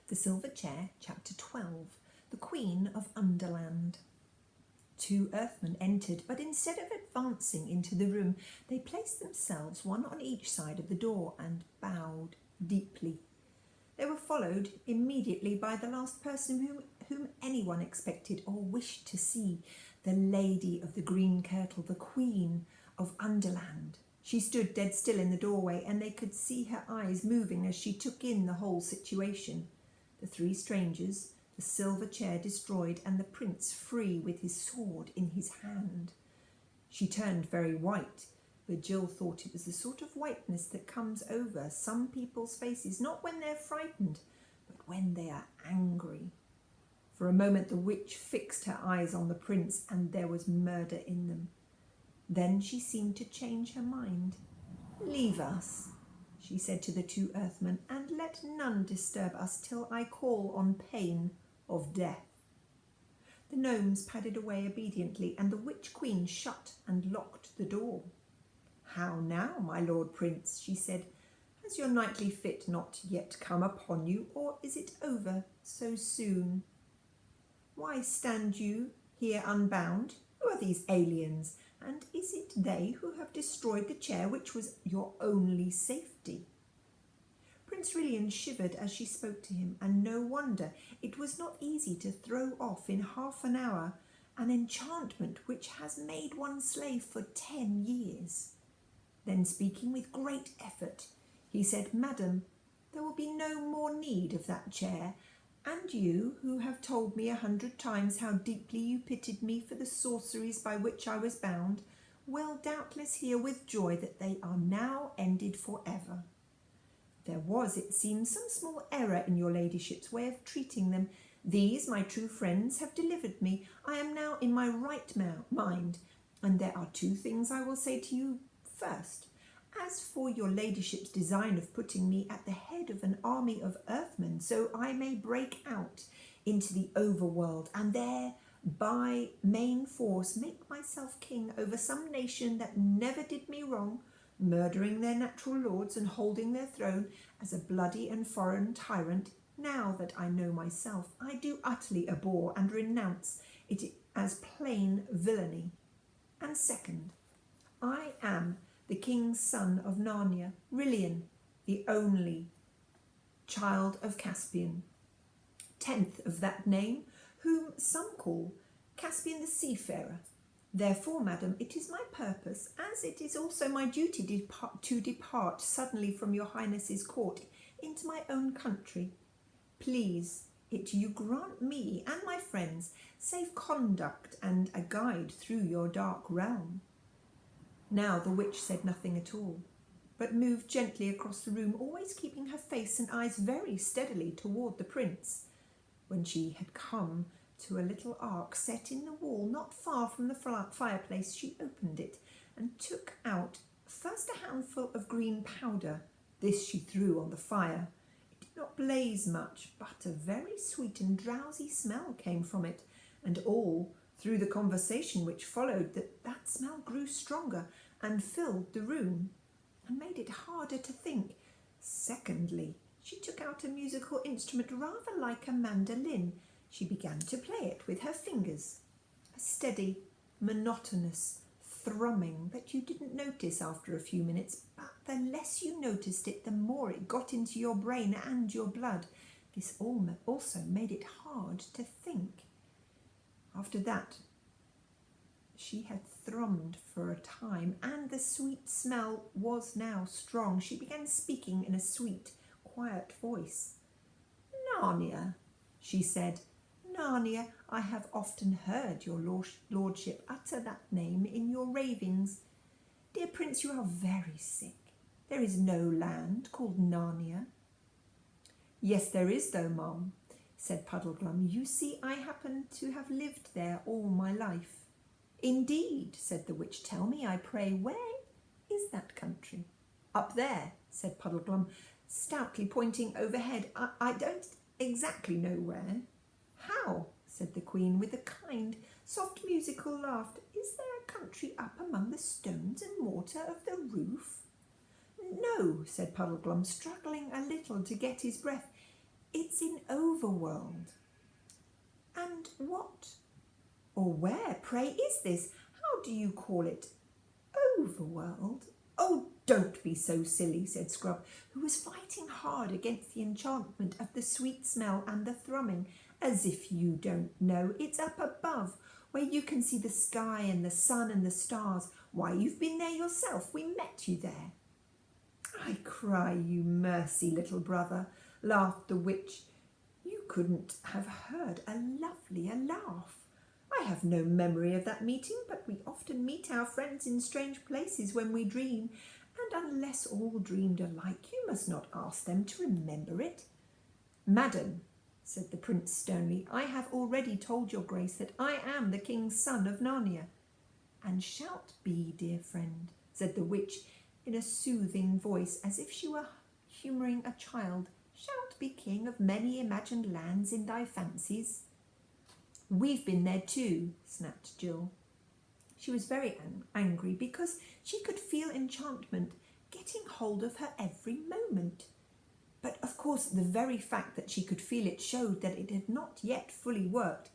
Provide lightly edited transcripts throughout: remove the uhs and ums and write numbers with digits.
The Silver Chair, Chapter 12, The Queen of Underland. 2 earthmen entered, but instead of advancing into the room, they placed themselves one on each side of the door and bowed deeply. They were followed immediately by the last person whom anyone expected or wished to see, the Lady of the Green Kirtle, the Queen of Underland. She stood dead still in the doorway, and they could see her eyes moving as she took in the whole situation. The 3 strangers, the silver chair destroyed, and the prince free with his sword in his hand. She turned very white, but Jill thought it was the sort of whiteness that comes over some people's faces, not when they're frightened, but when they are angry. For a moment the witch fixed her eyes on the prince, and there was murder in them. Then she seemed to change her mind. "Leave us," she said to the 2 earthmen, "and let none disturb us till I call on pain of death." The gnomes padded away obediently, and the witch queen shut and locked the door. "How now, my lord prince," she said, "has your nightly fit not yet come upon you, or is it over so soon? Why stand you here unbound? Who are these aliens? And is it they who have destroyed the chair which was your only safety?" Prince Rilian shivered as she spoke to him, and no wonder. It was not easy to throw off in half an hour an enchantment which has made one slave for 10 years. Then, speaking with great effort, he said, "Madam, there will be no more need of that chair, and you, who have told me 100 times how deeply you pitied me for the sorceries by which I was bound, will doubtless hear with joy that they are now ended for ever. There was, it seems, some small error in your ladyship's way of treating them. These, my true friends, have delivered me. I am now in my right mind, and there are 2 things I will say to you. First, as for your ladyship's design of putting me at the head of an army of earthmen, so I may break out into the overworld, and there, by main force, make myself king over some nation that never did me wrong, murdering their natural lords and holding their throne as a bloody and foreign tyrant, now that I know myself, I do utterly abhor and renounce it as plain villainy. And second, I am the king's son of Narnia, Rilian, the only child of Caspian, 10th of that name, whom some call Caspian the Seafarer. Therefore, madam, it is my purpose, as it is also my duty, to depart suddenly from your highness's court into my own country. Please it you grant me and my friends safe conduct and a guide through your dark realm." Now the witch said nothing at all, but moved gently across the room, always keeping her face and eyes very steadily toward the prince. When she had come to a little ark set in the wall not far from the fireplace, she opened it and took out first a handful of green powder. This she threw on the fire. It did not blaze much, but a very sweet and drowsy smell came from it, and all through the conversation which followed that smell grew stronger and filled the room and made it harder to think. Secondly, she took out a musical instrument rather like a mandolin. She began to play it with her fingers, a steady, monotonous thrumming that you didn't notice after a few minutes, but the less you noticed it, the more it got into your brain and your blood. This also made it hard to think. After that, she had thrummed for a time, and the sweet smell was now strong. She began speaking in a sweet, quiet voice. "Narnia," she said. "Narnia, I have often heard your lordship utter that name in your ravings. Dear prince, you are very sick. There is no land called Narnia." "Yes, there is though, ma'am," said Puddleglum. "You see, I happen to have lived there all my life." "Indeed," said the witch. "Tell me, I pray, where is that country?" "Up there," said Puddleglum, stoutly pointing overhead. I don't exactly know where." "How?" said the queen, with a kind, soft, musical laugh. "Is there a country up among the stones and mortar of the roof?" "No," said Puddleglum, struggling a little to get his breath. It's in Overworld. And what or where, pray, is this? How do you call it? Overworld? Oh, don't be so silly, said Scrub, who was fighting hard against the enchantment of the sweet smell and the thrumming. As if you don't know. It's up above, where you can see the sky and the sun and the stars. Why, you've been there yourself. We met you there. I cry you mercy, little brother, laughed the witch. You couldn't have heard a lovelier laugh. I have no memory of that meeting, but we often meet our friends in strange places when we dream, and unless all dreamed alike, you must not ask them to remember it. Madam, said the prince sternly, I have already told your grace that I am the king's son of Narnia. And shalt be, dear friend, said the witch in a soothing voice, as if she were humouring a child, shalt be king of many imagined lands in thy fancies. We've been there too, snapped Jill. She was very angry because she could feel enchantment getting hold of her every moment. But of course the very fact that she could feel it showed that it had not yet fully worked.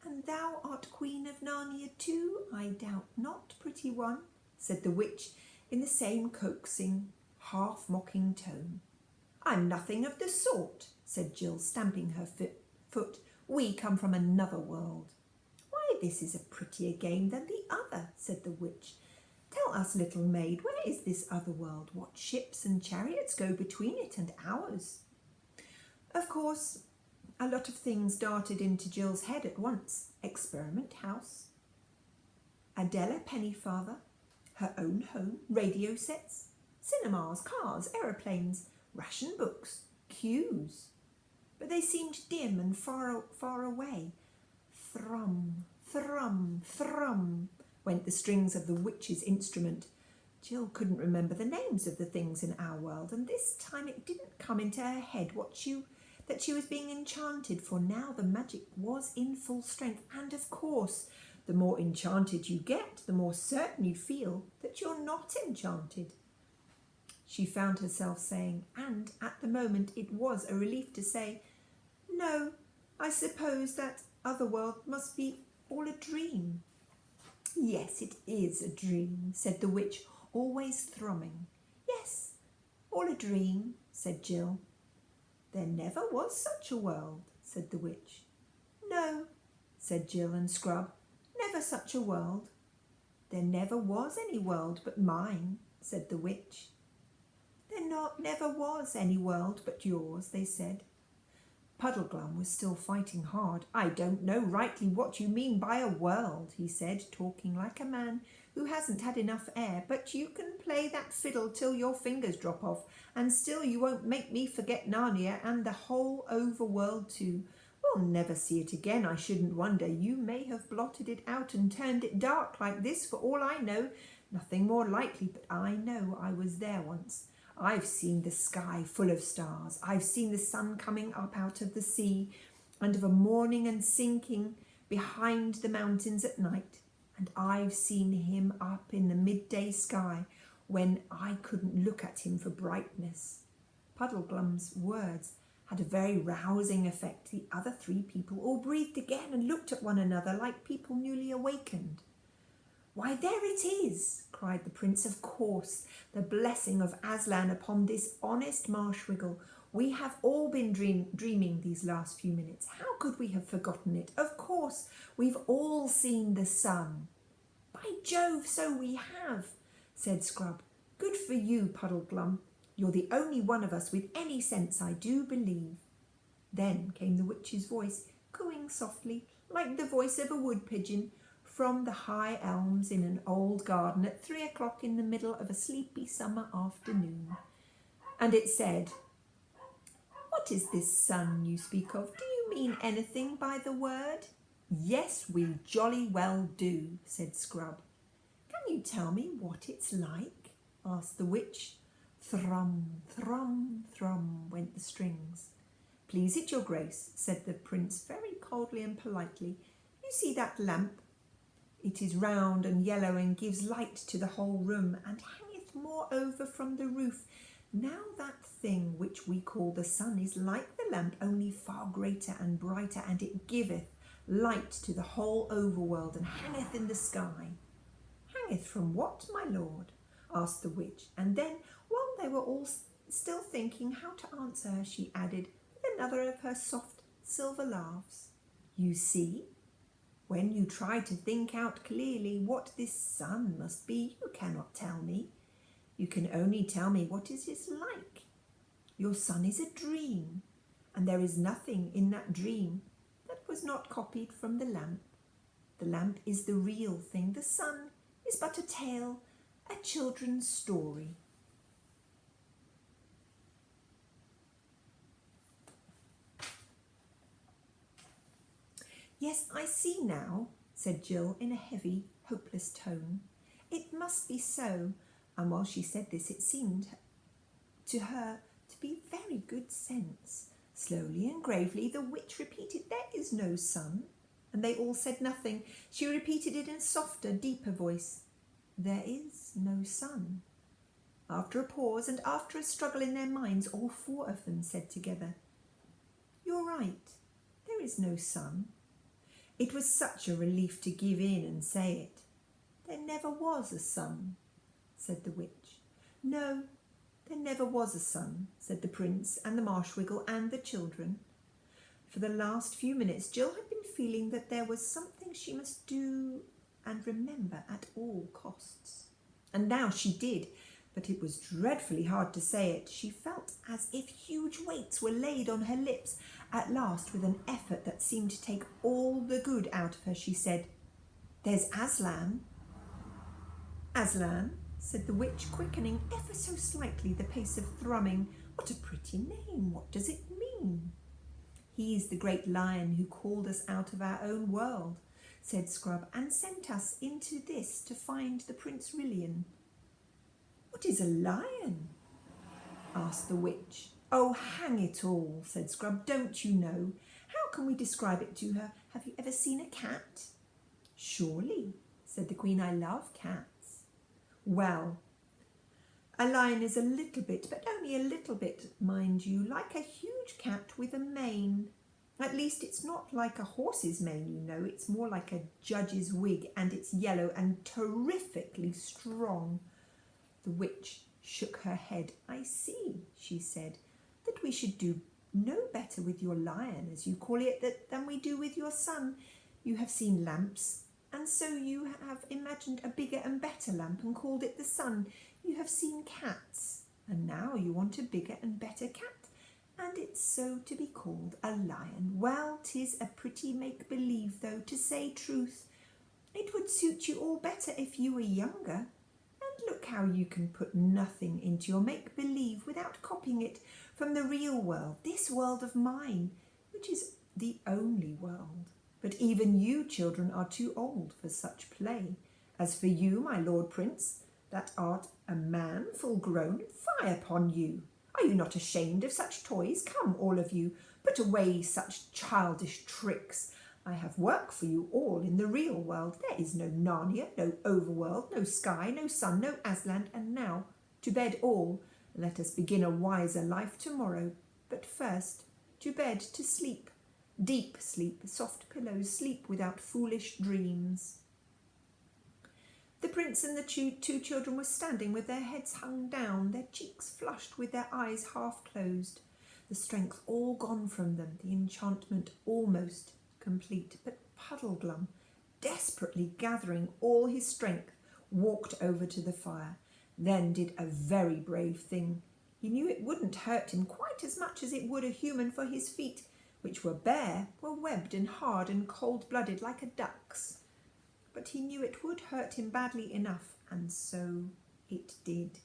And thou art queen of Narnia too, I doubt not, pretty one, said the witch in the same coaxing, half-mocking tone. I'm nothing of the sort, said Jill, stamping her foot. We come from another world. Why, this is a prettier game than the other, said the witch. Tell us, little maid, where is this other world? What ships and chariots go between it and ours? Of course, a lot of things darted into Jill's head at once. Experiment house, Adela Pennyfather, her own home, radio sets, cinemas, cars, aeroplanes, ration books, queues. But they seemed dim and far away. Thrum, thrum, thrum, went the strings of the witch's instrument. Jill couldn't remember the names of the things in our world, and this time it didn't come into her head that she was being enchanted, for now the magic was in full strength, and of course, the more enchanted you get, the more certain you feel that you're not enchanted. She found herself saying, and at the moment it was a relief to say, no, I suppose that other world must be all a dream. Yes, it is a dream, said the witch, always thrumming. Yes, all a dream, said Jill. There never was such a world, said the witch. No, said Jill and Scrub, never such a world. There never was any world but mine, said the witch. There never was any world but yours, they said. Puddleglum was still fighting hard. I don't know rightly what you mean by a world, he said, talking like a man who hasn't had enough air, but you can play that fiddle till your fingers drop off, and still you won't make me forget Narnia and the whole overworld too. We'll never see it again, I shouldn't wonder. You may have blotted it out and turned it dark like this for all I know. Nothing more likely, but I know I was there once. I've seen the sky full of stars. I've seen the sun coming up out of the sea and of a morning and sinking behind the mountains at night. And I've seen him up in the midday sky when I couldn't look at him for brightness. Puddleglum's words had a very rousing effect. The other three people all breathed again and looked at one another like people newly awakened. Why, there it is, cried the prince. Of course, the blessing of Aslan upon this honest marshwiggle. We have all been dreaming these last few minutes. How could we have forgotten it? Of course, we've all seen the sun. By Jove, so we have, said Scrub. Good for you, Puddleglum. You're the only one of us with any sense, I do believe. Then came the witch's voice, cooing softly, like the voice of a wood pigeon, from the high elms in an old garden at 3 o'clock in the middle of a sleepy summer afternoon. And it said, What is this sun you speak of? Do you mean anything by the word? Yes, we jolly well do, said Scrub. Can you tell me what it's like? Asked the witch. Thrum, thrum, thrum went the strings. Please it, your grace, said the prince very coldly and politely. You see that lamp? It is round and yellow and gives light to the whole room, and moreover from the roof. Now that thing which we call the sun is like the lamp, only far greater and brighter, and it giveth light to the whole overworld, and hangeth in the sky. Hangeth from what, my lord? Asked the witch, and then, while they were all still thinking how to answer her, she added, with another of her soft silver laughs, you see, when you try to think out clearly what this sun must be, you cannot tell me. You can only tell me what it is like. Your sun is a dream, and there is nothing in that dream that was not copied from the lamp. The lamp is the real thing. The sun is but a tale, a children's story. Yes, I see now, said Jill in a heavy, hopeless tone. It must be so. And while she said this, it seemed to her to be very good sense. Slowly and gravely the witch repeated, there is no sun. And they all said nothing. She repeated it in a softer, deeper voice. There is no sun. After a pause and after a struggle in their minds, all four of them said together, you're right, there is no sun. It was such a relief to give in and say it. There never was a sun, said the witch. No, there never was a sun, said the prince and the marshwiggle and the children. For the last few minutes Jill had been feeling that there was something she must do and remember at all costs. And now she did, but it was dreadfully hard to say it. She felt as if huge weights were laid on her lips. At last, with an effort that seemed to take all the good out of her, she said, there's Aslan. Aslan, said the witch, quickening ever so slightly the pace of thrumming. What a pretty name. What does it mean? He's the great lion who called us out of our own world, said Scrub, and sent us into this to find the Prince Rilian. What is a lion? Asked the witch. Oh, hang it all, said Scrub, don't you know? How can we describe it to her? Have you ever seen a cat? Surely, said the Queen, I love cats. Well, a lion is a little bit, but only a little bit, mind you, like a huge cat with a mane. At least it's not like a horse's mane, you know. It's more like a judge's wig, and it's yellow and terrifically strong. The witch shook her head. I see, she said, that we should do no better with your lion, as you call it, than we do with your sun. You have seen lamps, and so you have imagined a bigger and better lamp and called it the sun. You have seen cats, and now you want a bigger and better cat, and it's so to be called a lion. Well, 'tis a pretty make-believe, though, to say truth. It would suit you all better if you were younger. And look how you can put nothing into your make-believe without copying it from the real world, this world of mine, which is the only world. But even you, children, are too old for such play. As for you, my lord prince, that art a man full grown, fie upon you. Are you not ashamed of such toys? Come, all of you, put away such childish tricks. I have work for you all in the real world. There is no Narnia, no overworld, no sky, no sun, no Aslan, and now, to bed all. Let us begin a wiser life tomorrow. But first, to bed, to sleep. Deep sleep, soft pillows, sleep without foolish dreams. The prince and the two children were standing with their heads hung down, their cheeks flushed with their eyes half closed, the strength all gone from them, the enchantment almost complete. But Puddleglum, desperately gathering all his strength, walked over to the fire, then did a very brave thing. He knew it wouldn't hurt him quite as much as it would a human, for his feet, which were bare, were webbed and hard and cold-blooded like a duck's. But he knew it would hurt him badly enough, and so it did.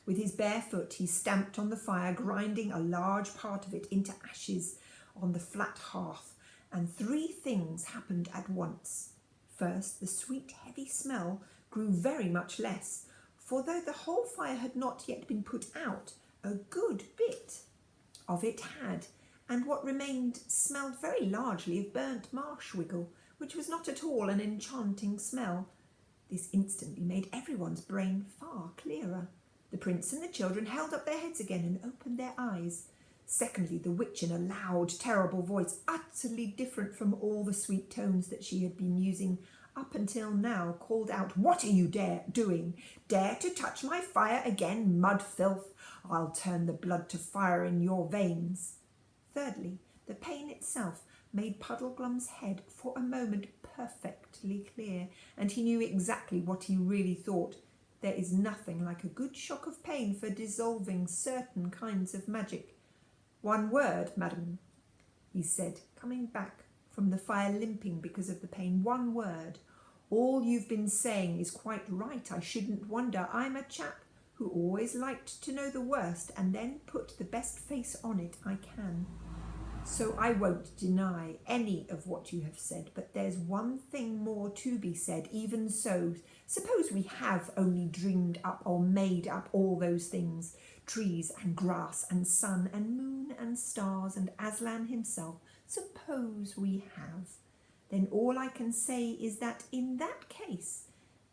With his bare foot he stamped on the fire, grinding a large part of it into ashes on the flat hearth, and three things happened at once. First, the sweet, heavy smell grew very much less, for though the whole fire had not yet been put out, a good bit of it had, and what remained smelled very largely of burnt marshwiggle, which was not at all an enchanting smell. This instantly made everyone's brain far clearer. The prince and the children held up their heads again and opened their eyes. Secondly, the witch in a loud, terrible voice, utterly different from all the sweet tones that she had been using up until now, called out, "What are you doing? Dare to touch my fire again, mud filth? I'll turn the blood to fire in your veins." Thirdly, the pain itself made Puddleglum's head for a moment perfectly clear, and he knew exactly what he really thought. There is nothing like a good shock of pain for dissolving certain kinds of magic. "One word, madam," he said, coming back from the fire limping because of the pain. "One word. All you've been saying is quite right. I shouldn't wonder. I'm a chap who always liked to know the worst and then put the best face on it I can. So I won't deny any of what you have said, but there's one thing more to be said. Even so, suppose we have only dreamed up or made up all those things, trees and grass and sun and moon and stars and Aslan himself. Suppose we have. Then all I can say is that in that case,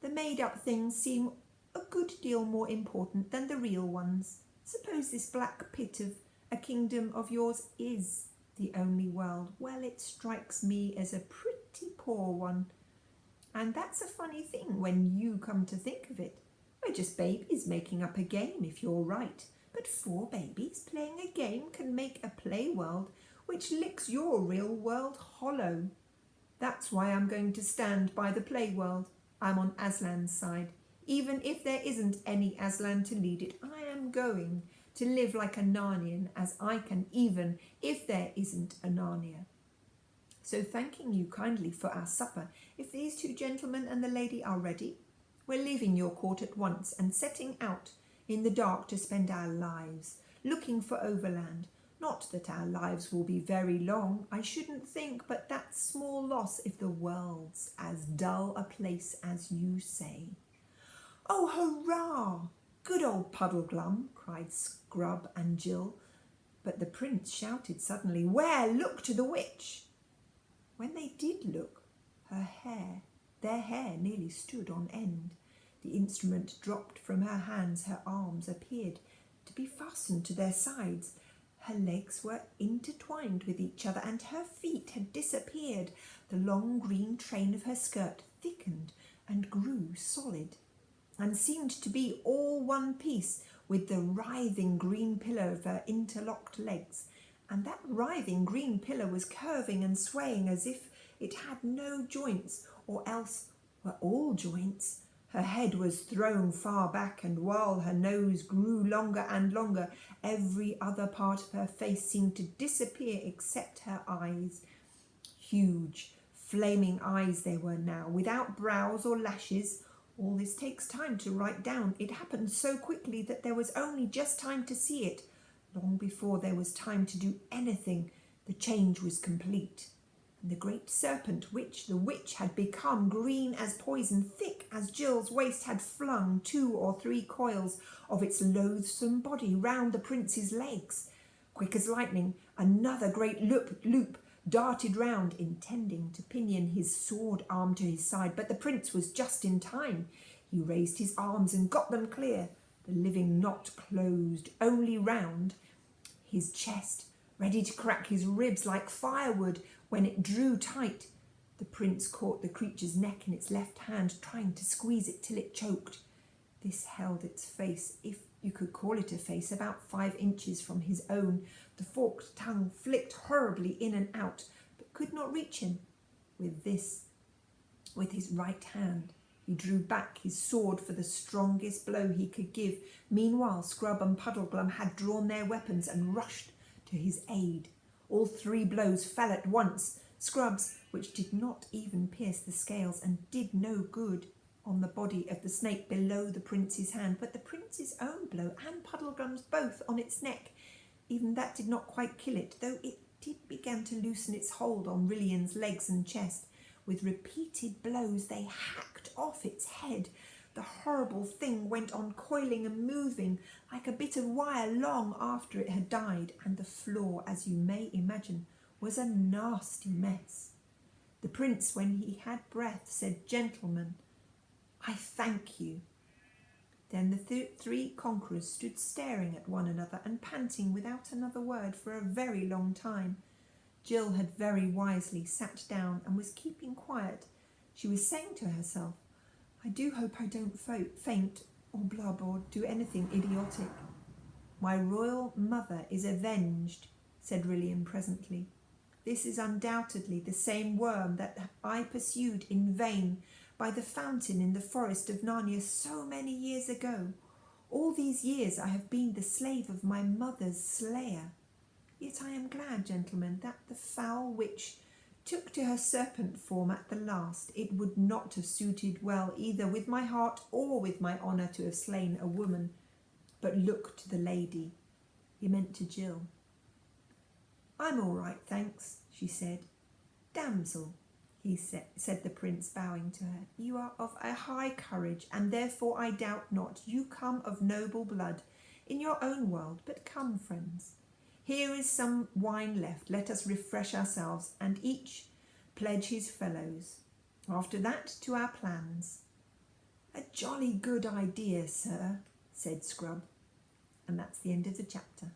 the made-up things seem a good deal more important than the real ones. Suppose this black pit of a kingdom of yours is the only world. Well, it strikes me as a pretty poor one. And that's a funny thing when you come to think of it. We're just babies making up a game, if you're right. But 4 babies playing a game can make a play world which licks your real world hollow. That's why I'm going to stand by the play world. I'm on Aslan's side. Even if there isn't any Aslan to lead it, I am going to live like a Narnian as I can, even if there isn't a Narnia. So thanking you kindly for our supper, if these 2 gentlemen and the lady are ready, we're leaving your court at once and setting out in the dark to spend our lives, looking for Overland. Not that our lives will be very long, I shouldn't think, but that's small loss if the world's as dull a place as you say." "Oh, hurrah! Good old Puddleglum!" cried Scrub and Jill. But the prince shouted suddenly, "Where? Look to the witch!" When they did look, their hair nearly stood on end. The instrument dropped from her hands. Her arms appeared to be fastened to their sides. Her legs were intertwined with each other, and her feet had disappeared. The long green train of her skirt thickened and grew solid, and seemed to be all one piece with the writhing green pillar of her interlocked legs. And that writhing green pillar was curving and swaying as if it had no joints, or else were all joints. Her head was thrown far back, and while her nose grew longer and longer, every other part of her face seemed to disappear except her eyes. Huge, flaming eyes they were now, without brows or lashes. All this takes time to write down. It happened so quickly that there was only just time to see it. Long before there was time to do anything, the change was complete. And the great serpent which the witch had become, green as poison, thick as Jill's waist, had flung 2 or 3 coils of its loathsome body round the prince's legs. Quick as lightning, another great loop darted round, intending to pinion his sword arm to his side, but the prince was just in time. He raised his arms and got them clear. The living knot closed only round his chest, ready to crack his ribs like firewood when it drew tight. The prince caught the creature's neck in its left hand, trying to squeeze it till it choked. This held its face, if you could call it a face, about 5 inches from his own. The forked tongue flicked horribly in and out, but could not reach him. With his right hand, he drew back his sword for the strongest blow he could give. Meanwhile, Scrub and Puddleglum had drawn their weapons and rushed to his aid. All 3 blows fell at once. Scrub's, which did not even pierce the scales and did no good, on the body of the snake below the prince's hand, but the prince's own blow and Puddleglum's both on its neck. Even that did not quite kill it, though it did begin to loosen its hold on Rillian's legs and chest. With repeated blows they hacked off its head. The horrible thing went on coiling and moving like a bit of wire long after it had died, and the floor, as you may imagine, was a nasty mess. The prince, when he had breath, said, "Gentlemen, I thank you." Then the three conquerors stood staring at one another and panting without another word for a very long time. Jill had very wisely sat down and was keeping quiet. She was saying to herself, "I do hope I don't faint or blub or do anything idiotic." "My royal mother is avenged," said William presently. "This is undoubtedly the same worm that I pursued in vain by the fountain in the forest of Narnia so many years ago. All these years I have been the slave of my mother's slayer. Yet I am glad, gentlemen, that the foul witch took to her serpent form at the last. It would not have suited well either with my heart or with my honour to have slain a woman. But look to the lady." He meant to Jill. "I'm all right, thanks," she said. "Damsel," said the prince, bowing to her, "you are of a high courage, and therefore I doubt not you come of noble blood in your own world. But come, friends, here is some wine left. Let us refresh ourselves, and each pledge his fellows. After that, to our plans." "A jolly good idea, sir," said Scrub. And that's the end of the chapter.